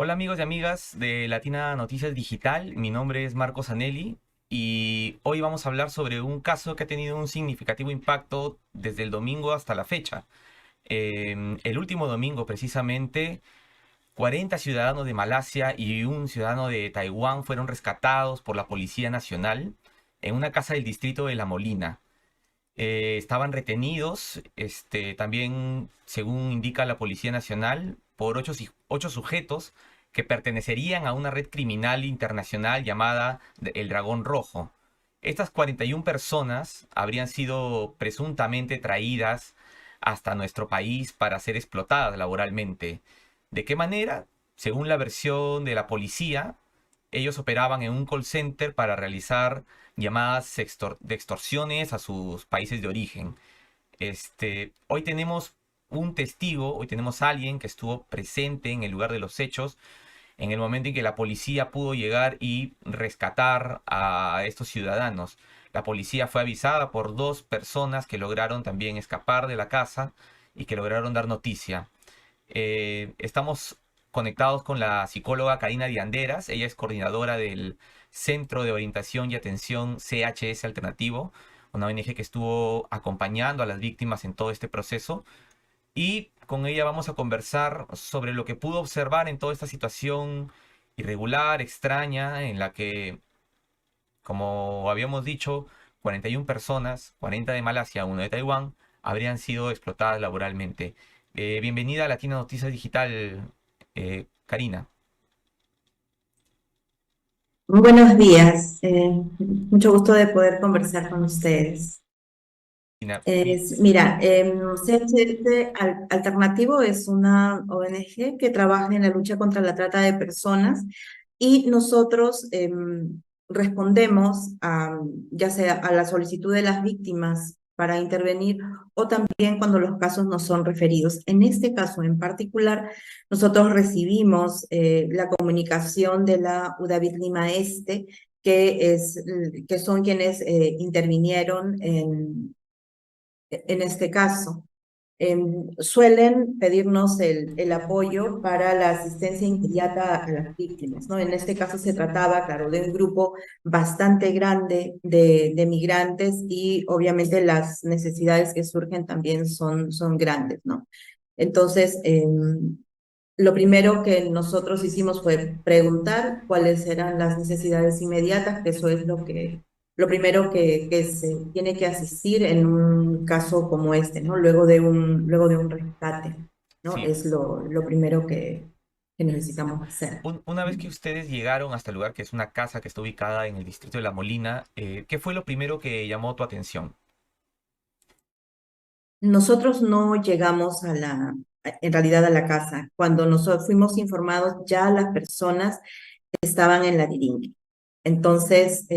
Hola amigos y amigas de Latina Noticias Digital, mi nombre es Marco Zanelli y hoy vamos a hablar sobre un caso que ha tenido un significativo impacto desde el domingo hasta la fecha. El último domingo precisamente, 40 ciudadanos de Malasia y un ciudadano de Taiwán fueron rescatados por la Policía Nacional en una casa del distrito de La Molina. Estaban retenidos, también, según indica la Policía Nacional, por ocho sujetos que pertenecerían a una red criminal internacional llamada El Dragón Rojo. Estas 41 personas habrían sido presuntamente traídas hasta nuestro país para ser explotadas laboralmente. ¿De qué manera? Según la versión de la policía, ellos operaban en un call center para realizar llamadas de extorsiones a sus países de origen. Hoy tenemos un testigo, hoy tenemos a alguien que estuvo presente en el lugar de los hechos, en el momento en que la policía pudo llegar y rescatar a estos ciudadanos. La policía fue avisada por dos personas que lograron también escapar de la casa y que lograron dar noticia. Estamos conectados con la psicóloga Karina Dianderas. Ella es coordinadora del Centro de Orientación y Atención CHS Alternativo, una ONG que estuvo acompañando a las víctimas en todo este proceso. Y con ella vamos a conversar sobre lo que pudo observar en toda esta situación irregular, extraña, en la que, como habíamos dicho, 41 personas, 40 de Malasia, uno de Taiwán, habrían sido explotadas laboralmente. Bienvenida a Latina Noticias Digital, Karina. Muy buenos días, mucho gusto de poder conversar con ustedes. Karina, Mira, CHS Alternativo es una ONG que trabaja en la lucha contra la trata de personas y nosotros respondemos ya sea a la solicitud de las víctimas para intervenir o también cuando los casos nos son referidos. En este caso en particular, nosotros recibimos la comunicación de la UDAVID Lima Este, que son quienes intervinieron en este caso. Suelen pedirnos el apoyo para la asistencia inmediata a las víctimas, ¿no? En este caso se trataba, claro, de un grupo bastante grande de migrantes y obviamente las necesidades que surgen también son grandes, ¿no? Entonces, lo primero que nosotros hicimos fue preguntar cuáles eran las necesidades inmediatas, que eso es lo primero que se tiene que asistir en un caso como este, ¿no? Luego de un rescate, ¿no? sí, Es lo primero que necesitamos hacer. una vez que ustedes llegaron hasta el lugar, que es una casa que está ubicada en el distrito de La Molina, ¿qué fue lo primero que llamó tu atención? Nosotros no llegamos en realidad a la casa. Cuando nosotros fuimos informados, ya las personas estaban en la Diringue. Entonces,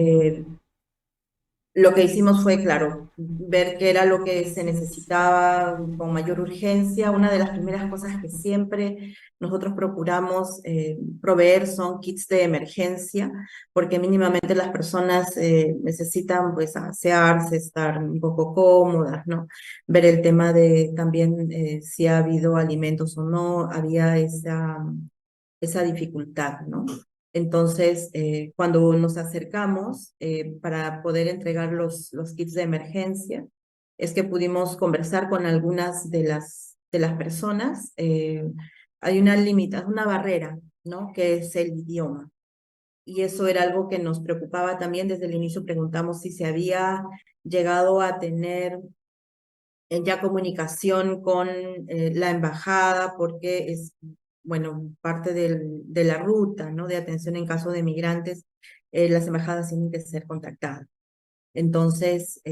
lo que hicimos fue, claro, ver qué era lo que se necesitaba con mayor urgencia. Una de las primeras cosas que siempre nosotros procuramos proveer son kits de emergencia, porque mínimamente las personas necesitan pues asearse, estar un poco cómodas, ¿no? Ver el tema de también si ha habido alimentos o no, había esa dificultad, ¿no? Entonces, cuando nos acercamos para poder entregar los kits de emergencia, es que pudimos conversar con algunas de las personas. Hay una limitación, una barrera, ¿no? Que es el idioma. Y eso era algo que nos preocupaba también. Desde el inicio preguntamos si se había llegado a tener ya comunicación con la embajada, porque es, bueno, parte de la ruta, ¿no? De atención en caso de migrantes, las embajadas tienen que ser contactadas. Entonces,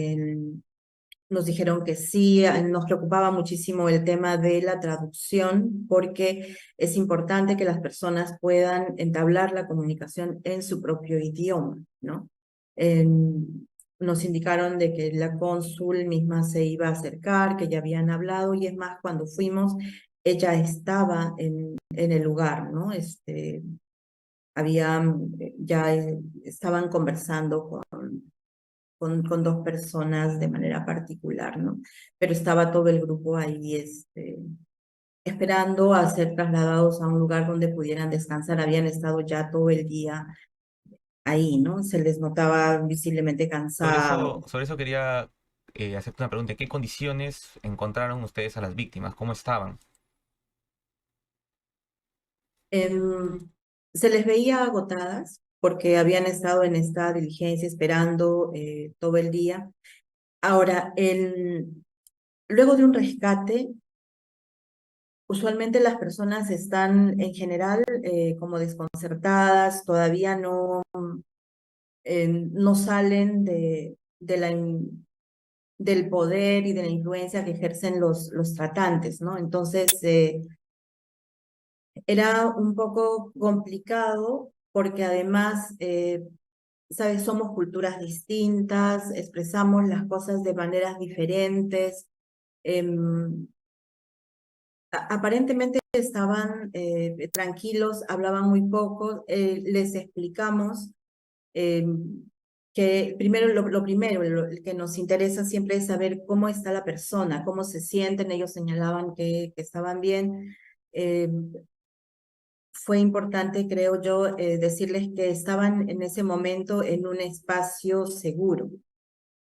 nos dijeron que sí, nos preocupaba muchísimo el tema de la traducción, porque es importante que las personas puedan entablar la comunicación en su propio idioma, ¿no? Nos indicaron de que la cónsul misma se iba a acercar, que ya habían hablado, y es más, cuando fuimos, ella estaba en el lugar, ¿no? Ya estaban conversando con dos personas de manera particular, ¿no? Pero estaba todo el grupo ahí, esperando a ser trasladados a un lugar donde pudieran descansar. Habían estado ya todo el día ahí, ¿no? Se les notaba visiblemente cansados. Sobre eso quería hacerte una pregunta. ¿En qué condiciones encontraron ustedes a las víctimas? ¿Cómo estaban? Em, Se les veía agotadas porque habían estado en esta diligencia esperando todo el día. Ahora, luego de un rescate, usualmente las personas están en general como desconcertadas, todavía no salen del poder y de la influencia que ejercen los tratantes, ¿no? Entonces, era un poco complicado porque además, ¿sabes? Somos culturas distintas, expresamos las cosas de maneras diferentes. em, Aparentemente estaban tranquilos, hablaban muy poco, les explicamos eh, que primero, lo primero, lo que nos interesa siempre es saber cómo está la persona, cómo se sienten. Ellos señalaban que estaban bien. Eh, Fue importante, creo yo, decirles que estaban en ese momento en un espacio seguro,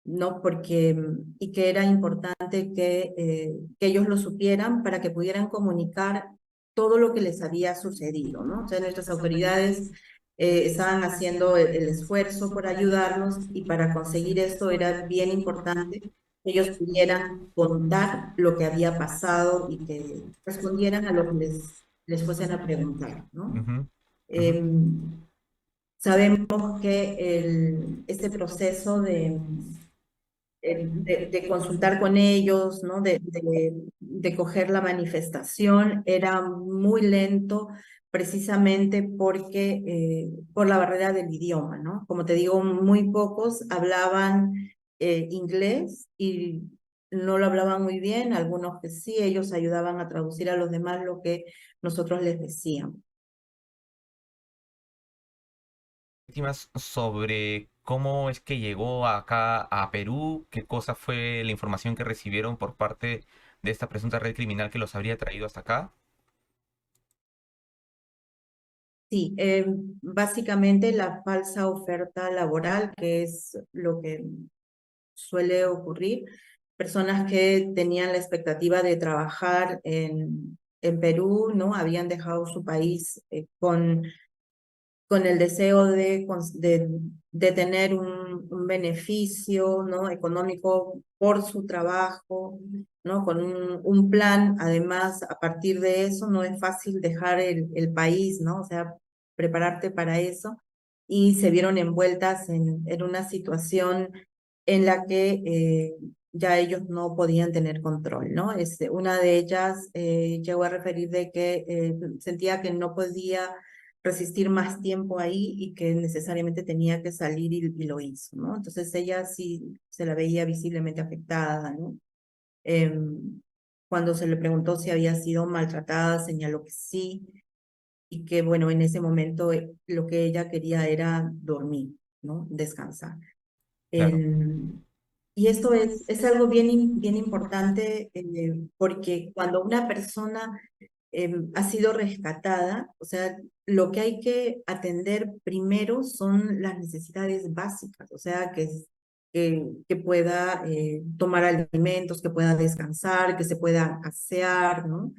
¿no? Porque, y que era importante que ellos lo supieran para que pudieran comunicar todo lo que les había sucedido, ¿no? O sea, nuestras autoridades estaban haciendo el esfuerzo por ayudarnos, y para conseguir esto era bien importante que ellos pudieran contar lo que había pasado y que respondieran a lo que les fuesen a preguntar, ¿no? Ujú, ujú. Em, Sabemos que este proceso de consultar con ellos, ¿no? De coger la manifestación, era muy lento precisamente porque, por la barrera del idioma, ¿no? Como te digo, muy pocos hablaban inglés y no lo hablaban muy bien, algunos que sí, ellos ayudaban a traducir a los demás lo que nosotros les decíamos. Víctimas sobre cómo es que llegó acá a Perú, qué cosa fue la información que recibieron por parte de esta presunta red criminal que los habría traído hasta acá. Sí, básicamente la falsa oferta laboral, que es lo que suele ocurrir. Personas que tenían la expectativa de trabajar en Perú, ¿no? Habían dejado su país con el deseo de tener un beneficio, ¿no? Económico por su trabajo, ¿no? Con un plan. Además, a partir de eso no es fácil dejar el país, ¿no? O sea, prepararte para eso. Y se vieron envueltas en una situación en la que ya ellos no podían tener control, ¿no? Una de ellas llegó a referir de que sentía que no podía resistir más tiempo ahí y que necesariamente tenía que salir, y lo hizo, ¿no? Entonces ella sí se la veía visiblemente afectada, ¿no? Cuando se le preguntó si había sido maltratada, señaló que sí, y que, bueno, en ese momento lo que ella quería era dormir, ¿no? Descansar. Claro, El- y esto es algo bien importante, porque cuando una persona ha sido rescatada, o sea, lo que hay que atender primero son las necesidades básicas, o sea, que pueda tomar alimentos, que pueda descansar, que se pueda asear, ¿no?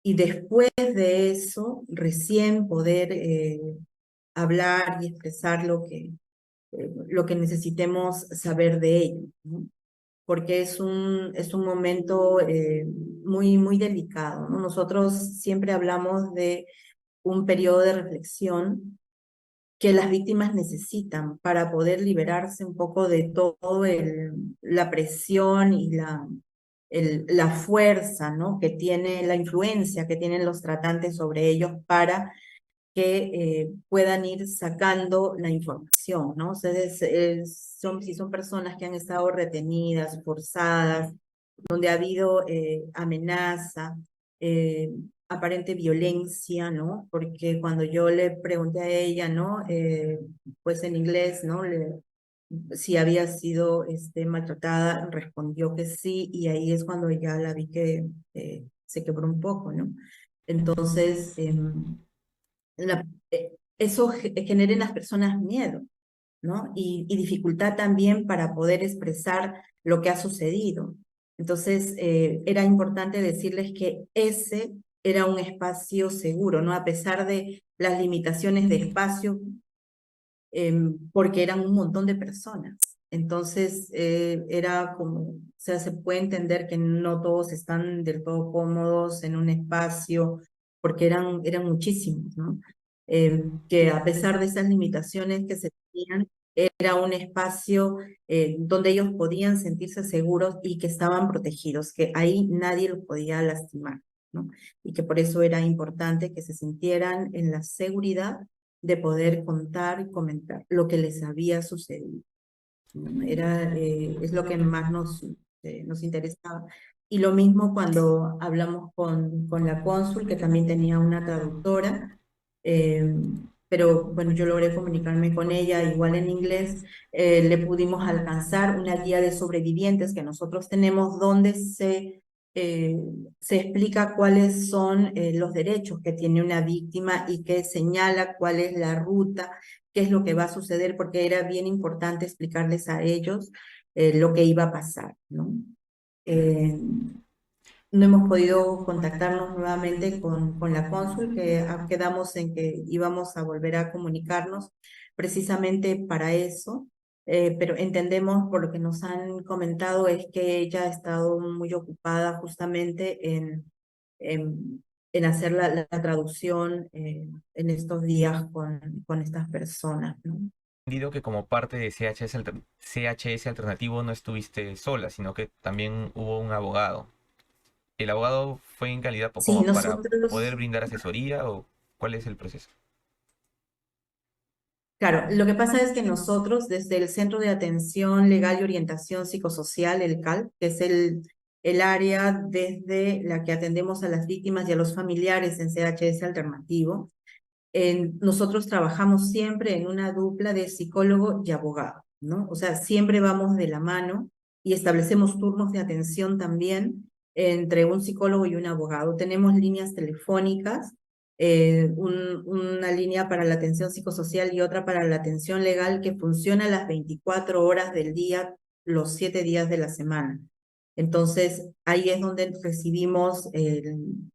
Y después de eso, recién poder hablar y expresar lo que necesitemos saber de ello, ¿no? Porque es un momento muy delicado, ¿no? Nosotros siempre hablamos de un periodo de reflexión que las víctimas necesitan para poder liberarse un poco de todo la presión y la fuerza, ¿no? Que tiene, la influencia que tienen los tratantes sobre ellos para que puedan ir sacando la información, ¿no? O sea, si son personas que han estado retenidas, forzadas, donde ha habido amenaza, eh, aparente violencia, ¿no? Porque cuando yo le pregunté a ella, ¿no? Pues en inglés, ¿no? Si había sido maltratada, respondió que sí, y ahí es cuando ya la vi que se quebró un poco, ¿no? Entonces, eso genera en las personas miedo, ¿no? Y dificultad también para poder expresar lo que ha sucedido. Entonces, era importante decirles que ese era un espacio seguro, ¿no? A pesar de las limitaciones de espacio, porque eran un montón de personas. Entonces, era como, o sea, se puede entender que no todos están del todo cómodos en un espacio, porque eran muchísimos, ¿no? Que a pesar de esas limitaciones que se tenían, era un espacio donde ellos podían sentirse seguros y que estaban protegidos, que ahí nadie los podía lastimar, ¿no? Y que por eso era importante que se sintieran en la seguridad de poder contar y comentar lo que les había sucedido, ¿no? Es lo que más nos interesaba. Y lo mismo cuando hablamos con la cónsul, que también tenía una traductora, eh, pero bueno, yo logré comunicarme con ella igual en inglés. Le pudimos alcanzar una guía de sobrevivientes que nosotros tenemos donde eh, se explica cuáles son los derechos que tiene una víctima y que señala cuál es la ruta, qué es lo que va a suceder, porque era bien importante explicarles a ellos lo que iba a pasar, ¿no? Eh, no hemos podido contactarnos nuevamente con la cónsul, que quedamos en que íbamos a volver a comunicarnos precisamente para eso, pero entendemos por lo que nos han comentado es que ella ha estado muy ocupada justamente en, en hacer la traducción en estos días con estas personas, ¿no? Entendido que como parte de CHS Alternativo no estuviste sola, sino que también hubo un abogado. ¿El abogado fue en calidad Sí, como para poder nosotros. brindar asesoría o cuál es el proceso? Claro, lo que pasa es que nosotros, desde el Centro de Atención Legal y Orientación Psicosocial, el CAL, que es el área desde la que atendemos a las víctimas y a los familiares en CHS Alternativo, nosotros trabajamos siempre en una dupla de psicólogo y abogado, ¿no? O sea, siempre vamos de la mano y establecemos turnos de atención también entre un psicólogo y un abogado. Tenemos líneas telefónicas, una línea para la atención psicosocial y otra para la atención legal que funciona las 24 horas del día, los 7 días de la semana. Entonces, ahí es donde recibimos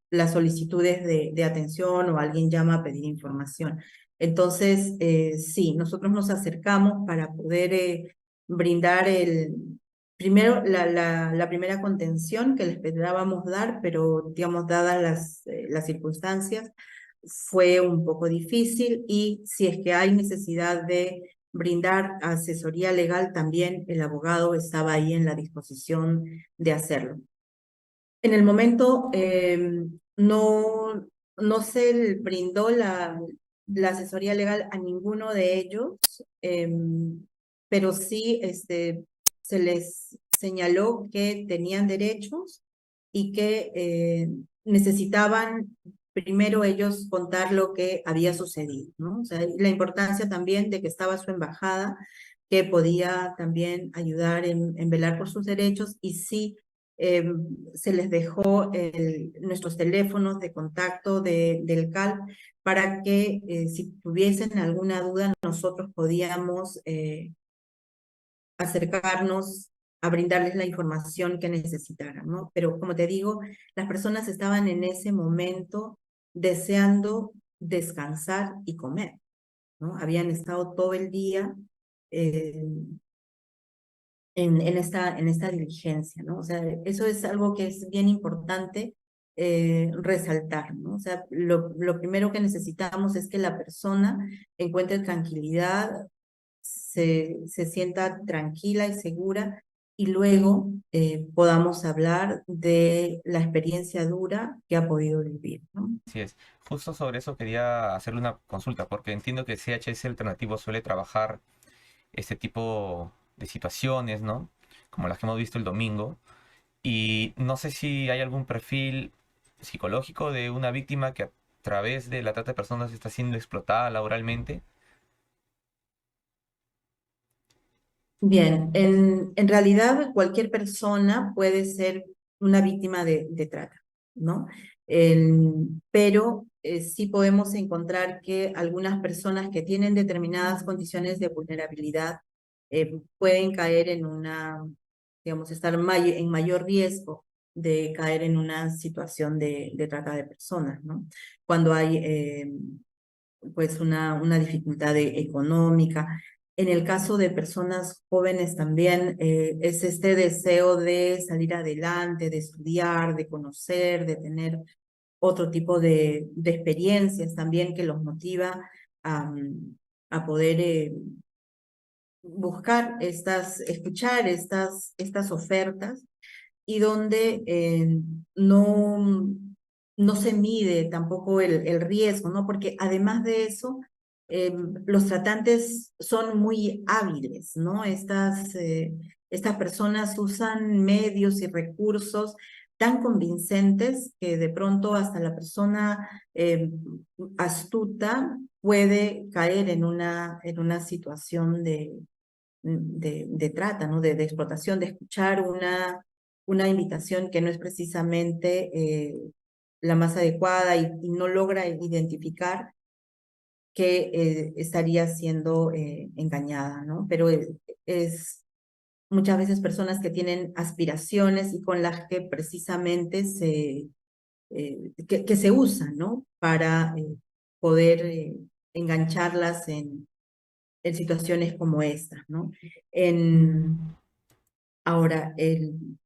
las solicitudes de atención o alguien llama a pedir información. Entonces, sí, nosotros nos acercamos para poder brindar primero la primera contención que les esperábamos dar, pero digamos, dadas las circunstancias, fue un poco difícil y si es que hay necesidad de brindar asesoría legal, también el abogado estaba ahí en la disposición de hacerlo. En el momento no se brindó la asesoría legal a ninguno de ellos, pero sí se les señaló que tenían derechos y que necesitaban primero ellos contar lo que había sucedido, ¿no? O sea, la importancia también de que estaba su embajada, que podía también ayudar en velar por sus derechos y sí eh, se les dejó nuestros teléfonos de contacto del CAL para que si tuviesen alguna duda nosotros podíamos acercarnos a brindarles la información que necesitaran, ¿no? Pero como te digo, las personas estaban en ese momento deseando descansar y comer, ¿no? Habían estado todo el día eh, en esta diligencia, ¿no? O sea, eso es algo que es bien importante resaltar, ¿no? O sea, lo primero que necesitamos es que la persona encuentre tranquilidad, se sienta tranquila y segura y luego podamos hablar de la experiencia dura que ha podido vivir, ¿no? Así es. Justo sobre eso quería hacerle una consulta, porque entiendo que CHS Alternativo suele trabajar este tipo de situaciones, ¿no? Como las que hemos visto el domingo. Y no sé si hay algún perfil psicológico de una víctima que a través de la trata de personas está siendo explotada laboralmente. Bien, en realidad cualquier persona puede ser una víctima de trata. ¿no? Pero sí podemos encontrar que algunas personas que tienen determinadas condiciones de vulnerabilidad pueden caer en una, digamos, estar en mayor riesgo de caer en una situación de trata de personas, ¿no? Cuando hay pues una dificultad económica. En el caso de personas jóvenes también es este deseo de salir adelante, de estudiar, de conocer, de tener otro tipo de experiencias también que los motiva a, a poder buscar escuchar estas ofertas y donde no se mide tampoco el riesgo, ¿no? Porque además de eso, los tratantes son muy hábiles, ¿no? Estas personas usan medios y recursos tan convincentes que de pronto hasta la persona astuta puede caer en una situación de trata, ¿no? De explotación, de escuchar una invitación que no es precisamente la más adecuada y no logra identificar que estaría siendo engañada, ¿no? Pero es muchas veces personas que tienen aspiraciones y con las que precisamente que se usan, ¿no? Para poder engancharlas en situaciones como estas, ¿no? En, ahora, en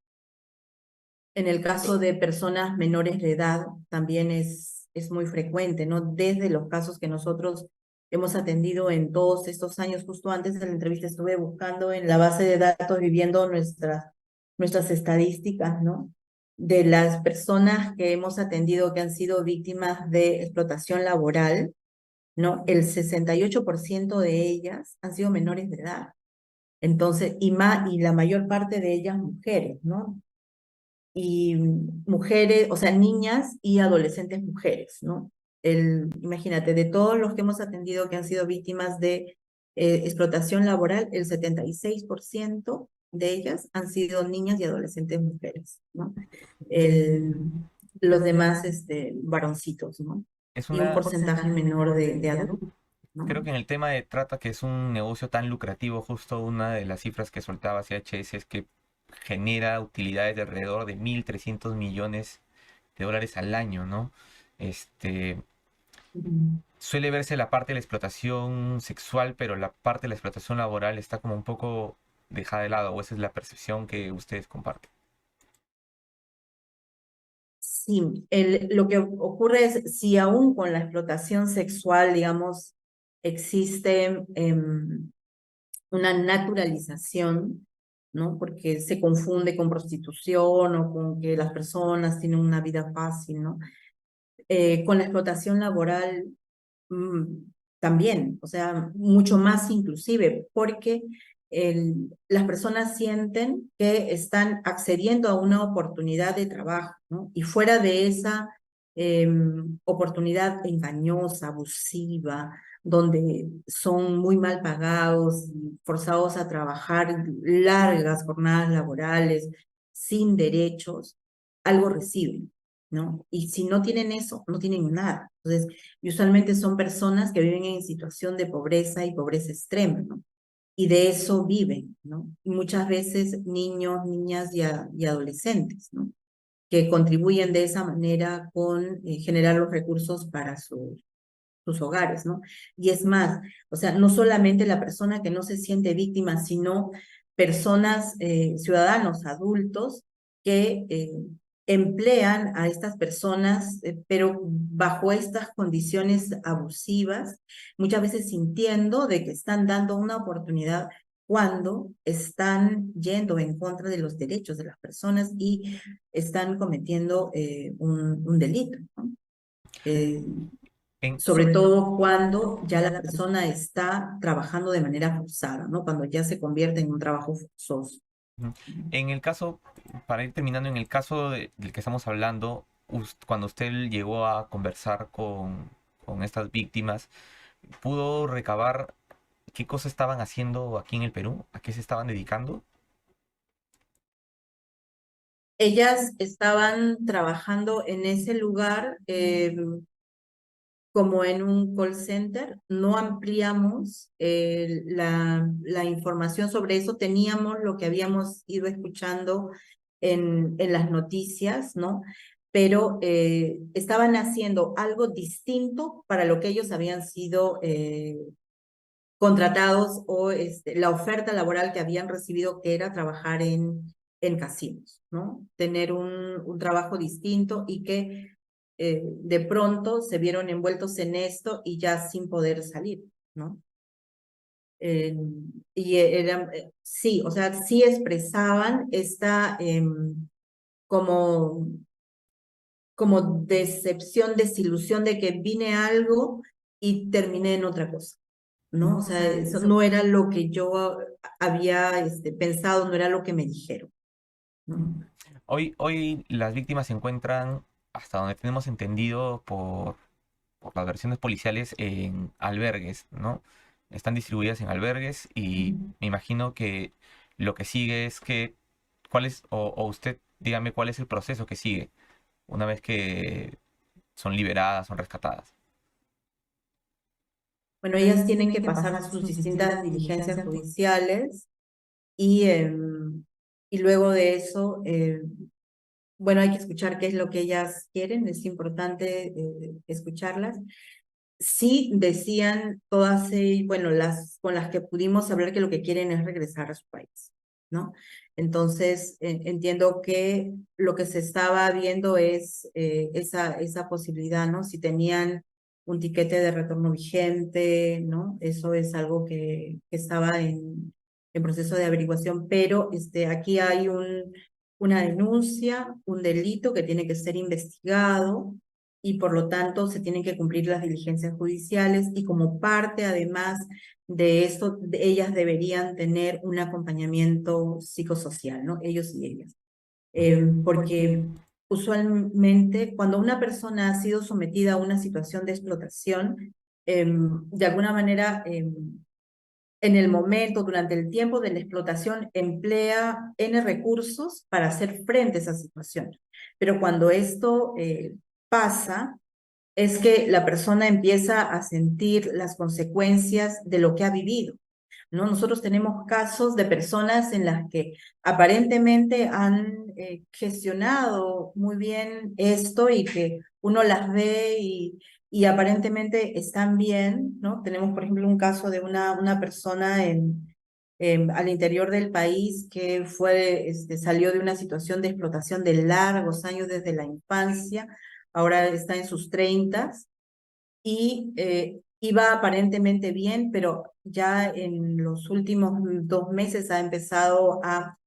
el caso de personas menores de edad, también es muy frecuente, ¿no? Desde los casos que nosotros hemos atendido en todos estos años, justo antes de la entrevista estuve buscando en la base de datos, viviendo nuestras estadísticas, ¿no? De las personas que hemos atendido que han sido víctimas de explotación laboral, ¿no? El 68% de ellas han sido menores de edad. Entonces, y la mayor parte de ellas mujeres, ¿no? Y mujeres, o sea, niñas y adolescentes mujeres, ¿no? Imagínate, de todos los que hemos atendido que han sido víctimas de explotación laboral, el 76% de ellas han sido niñas y adolescentes mujeres, ¿no? El, los demás, varoncitos, ¿no? Es Y un una, porcentaje menor de adultos, creo ¿no? que en el tema de trata, que es un negocio tan lucrativo, justo una de las cifras que soltaba CHS es que genera utilidades de alrededor de 1.300 millones de dólares al año, ¿no? Este, Mm. suele verse la parte de la explotación sexual, pero la parte de la explotación laboral está como un poco dejada de lado, o esa es la percepción que ustedes comparten. Sí, lo que ocurre es, si aún con la explotación sexual, digamos, existe una naturalización, ¿no? Porque se confunde con prostitución o con que las personas tienen una vida fácil, ¿no? Con la explotación laboral mm, también, o sea, mucho más inclusive, porque las personas sienten que están accediendo a una oportunidad de trabajo, ¿no? Y fuera de esa oportunidad engañosa, abusiva, donde son muy mal pagados, forzados a trabajar largas jornadas laborales, sin derechos, algo reciben, ¿no? Y si no tienen eso, no tienen nada. Entonces, y usualmente son personas que viven en situación de pobreza y pobreza extrema, ¿no? Y de eso viven, ¿no? Y muchas veces niños, niñas y adolescentes, ¿no? Que contribuyen de esa manera con generar los recursos para sus hogares, ¿no? Y es más, o sea, no solamente la persona que no se siente víctima, sino personas, ciudadanos adultos que emplean a estas personas, pero bajo estas condiciones abusivas, muchas veces sintiendo de que están dando una oportunidad cuando están yendo en contra de los derechos de las personas y están cometiendo un delito, ¿no? Eh, En, Sobre todo cuando ya la persona está trabajando de manera forzada, ¿no? Cuando ya se convierte en un trabajo forzoso. Ujú. En el caso, para ir terminando, en el caso del que estamos hablando, cuando usted llegó a conversar con estas víctimas, ¿pudo recabar qué cosas estaban haciendo aquí en el Perú? ¿A qué se estaban dedicando? Ellas estaban trabajando en ese lugar como en un call center. No ampliamos la información sobre eso. Teníamos lo que habíamos ido escuchando en las noticias, ¿no? Pero estaban haciendo algo distinto para lo que ellos habían sido contratados o la oferta laboral que habían recibido, que era trabajar en casinos, ¿no? Tener un trabajo distinto y que de pronto se vieron envueltos en esto y ya sin poder salir, ¿no? Eh, sí, o sea, sí expresaban esta como, como decepción, desilusión de que vine a algo y terminé en otra cosa. ¿No? O sea, eso no era lo que yo había pensado, no era lo que me dijeron, ¿no? Hoy las víctimas se encuentran, hasta donde tenemos entendido por las versiones policiales, en albergues, ¿no? Están distribuidas en albergues y me imagino que lo que sigue es que, ¿cuál es, o usted dígame cuál es el proceso que sigue una vez que son liberadas, son rescatadas? Bueno, ellas tienen que pasar sus distintas diligencias judiciales y luego de eso, bueno, hay que escuchar qué es lo que ellas quieren, es importante escucharlas. Sí decían todas, bueno, las con las que pudimos hablar, que lo que quieren es regresar a su país, ¿no? Entonces, entiendo que lo que se estaba viendo es esa posibilidad, ¿no? Si tenían un tiquete de retorno vigente, ¿no? Eso es algo que estaba en proceso de averiguación, pero aquí hay una denuncia, un delito que tiene que ser investigado y por lo tanto se tienen que cumplir las diligencias judiciales y como parte además de esto, ellas deberían tener un acompañamiento psicosocial, ¿no? Ellos y ellas. Porque usualmente cuando una persona ha sido sometida a una situación de explotación, de alguna manera en el momento, durante el tiempo de la explotación, emplea N recursos para hacer frente a esa situación. Pero cuando esto pasa, es que la persona empieza a sentir las consecuencias de lo que ha vivido, ¿no? Nosotros tenemos casos de personas en las que aparentemente han gestionado muy bien esto y que uno las ve y aparentemente están bien, ¿no? Tenemos, por ejemplo, un caso de una persona al interior del país que salió de una situación de explotación de largos años desde la infancia, ahora está en sus treintas y iba aparentemente bien, pero ya en los últimos 2 meses ha empezado a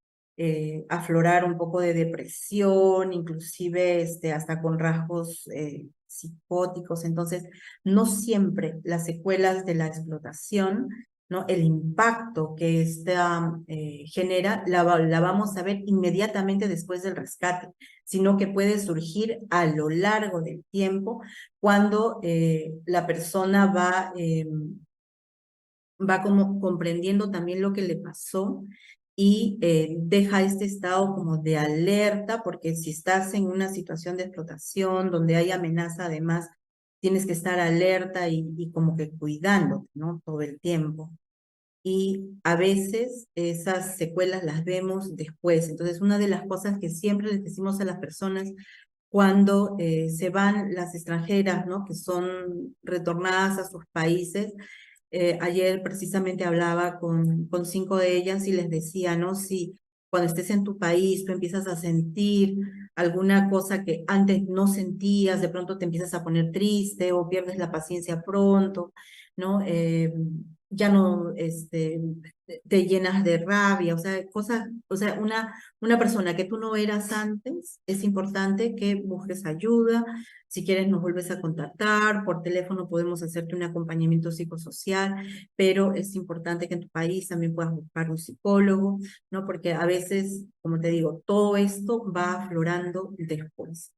aflorar un poco de depresión, inclusive hasta con rasgos psicóticos. Entonces, no siempre las secuelas de la explotación, ¿no? El impacto que esta genera, la vamos a ver inmediatamente después del rescate, sino que puede surgir a lo largo del tiempo cuando la persona va como comprendiendo también lo que le pasó y deja este estado como de alerta, porque si estás en una situación de explotación donde hay amenaza, además tienes que estar alerta y como que cuidándote, ¿no? Todo el tiempo. Y a veces esas secuelas las vemos después. Entonces, una de las cosas que siempre les decimos a las personas cuando se van las extranjeras, ¿no? Que son retornadas a sus países. Ayer precisamente hablaba con 5 de ellas y les decía, ¿no? Si cuando estés en tu país tú empiezas a sentir alguna cosa que antes no sentías, de pronto te empiezas a poner triste o pierdes la paciencia pronto, ¿no? Ya no te llenas de rabia, o sea, cosas, o sea, una persona que tú no eras antes, es importante que busques ayuda. Si quieres nos vuelves a contactar, por teléfono podemos hacerte un acompañamiento psicosocial, pero es importante que en tu país también puedas buscar un psicólogo, ¿no? Porque a veces, como te digo, todo esto va aflorando después.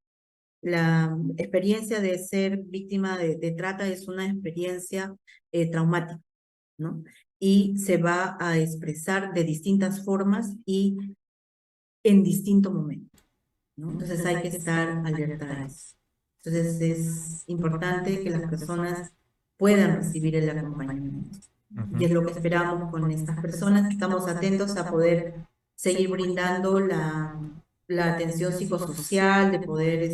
La experiencia de ser víctima de trata es una experiencia traumática, ¿no? Y se va a expresar de distintas formas y en distinto momento. ¿no? Entonces hay que estar alerta a eso. Entonces es importante que las personas puedan recibir el acompañamiento. Y Ujú. es lo que esperamos con estas personas. Estamos atentos a poder seguir brindando la atención psicosocial, de poder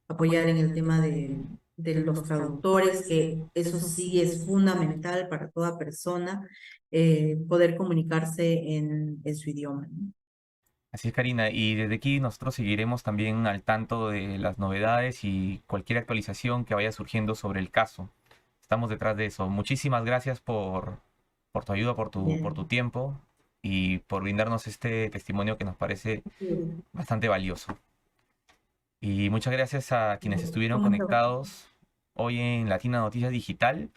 apoyar en el tema de los traductores, que eso sí es fundamental para toda persona, poder comunicarse en su idioma, ¿no? Así es, Karina. Y desde aquí nosotros seguiremos también al tanto de las novedades y cualquier actualización que vaya surgiendo sobre el caso. Estamos detrás de eso. Muchísimas gracias por tu ayuda, por tu Bien. tiempo y por brindarnos este testimonio que nos parece Sí. bastante valioso. Y muchas gracias a quienes estuvieron ¿Cómo se conectados hoy en Latina Noticias Digital.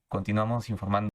Continuamos informando.